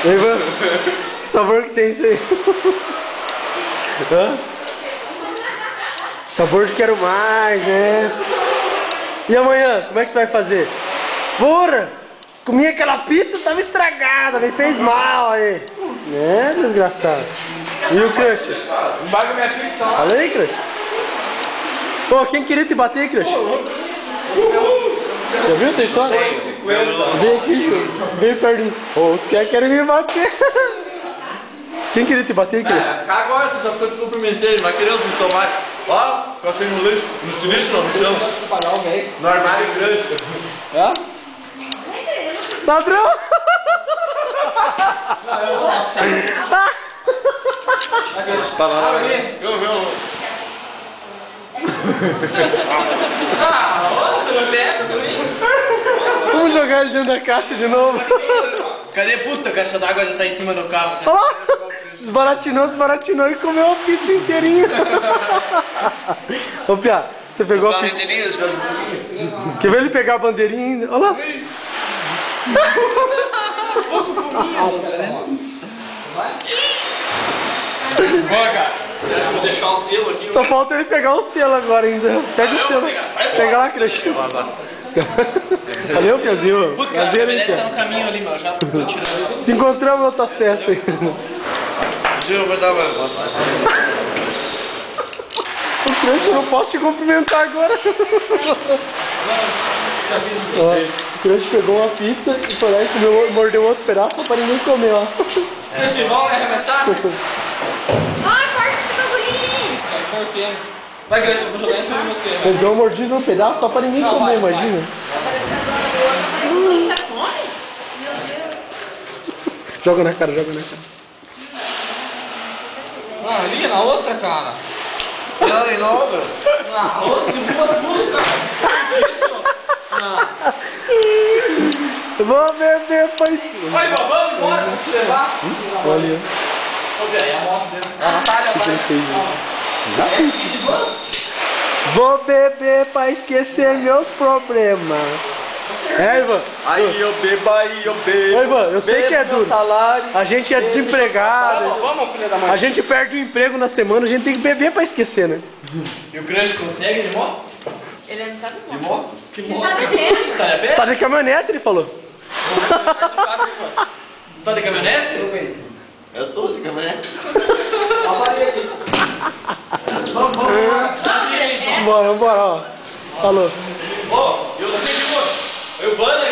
E aí, mano? Que sabor que tem isso aí? Hã? Sabor de quero mais, né? E amanhã, como é que você vai fazer? Porra! Comi aquela pizza, tava estragada, me fez mal aí. É, desgraçado. E o Crush? Embarga minha pizza lá. Fala aí, Crush. Pô, quem queria te bater, Crush? Já viu essa história? Vem aqui, vem perto de mim. Ô, os caras querem me bater. Quem queria te bater, Crush? Agora você só ficou te cumprimentando, mas querendo me tomar. Ó, eu achei no lixo. No lixo não, no chão. No armário grande. É? Ladrão! Tá lá, eu. Você não pega também? Vamos jogar ele dentro da caixa de novo. Cadê puta? A caixa d'água já tá em cima do carro. Olha lá! Desbaratinou e comeu a pizza inteirinha. Ô, Pia, você pegou a pizza. Quer ver ele pegar a bandeirinha ainda? Olha lá! Ó, cara, você acha que eu vou deixar o selo aqui? Só falta ele pegar o selo agora ainda. Pega o selo. Pega lá, Crush. Valeu, Piazinho. Putz, cara, a caminhonete tá no caminho ali, meu. Já tô tirando. Se encontramos na outra festa aí. Eu vou dar uma. O Crush, eu não posso te cumprimentar agora. Ó, o Crush pegou uma pizza e foi lá e comeu, mordeu outro pedaço só pra ninguém comer, ó. Festival, né? Arremessado? Ai, corta esse bagulhinho! Sai cortando. Vai, Grace, eu vou jogar em cima de você. Ele deu uma mordida no pedaço só pra ninguém comer, imagina. Isso é fome? Meu Deus. Joga na cara, joga na cara. Ah, ali na outra, cara. Ali na outra? Ah, nossa, que tudo, cara. Isso. Ah. Vou beber pra esquina. Vai, vamos embora, vamos te levar. Olha. Ô, velho, a moto dele. A Natália vai. Vou beber pra esquecer meus problemas. É, Ivan? Aí eu bebo, Ô, Ivan, eu sei que é duro. A gente é desempregado. Vamos, filha da mãe. A gente perde o emprego na semana, a gente tem que beber pra esquecer, né? E o Crush consegue de moto? Ele não sabe De moto? Que Ele moto? tá bebendo. Você tá de pé? Tá de caminhonete, ele falou. Tu tá de caminhonete? Eu tô de caminhonete. Vambora, ó. Falou. Ô, eu sei de moto. Eu, Banner.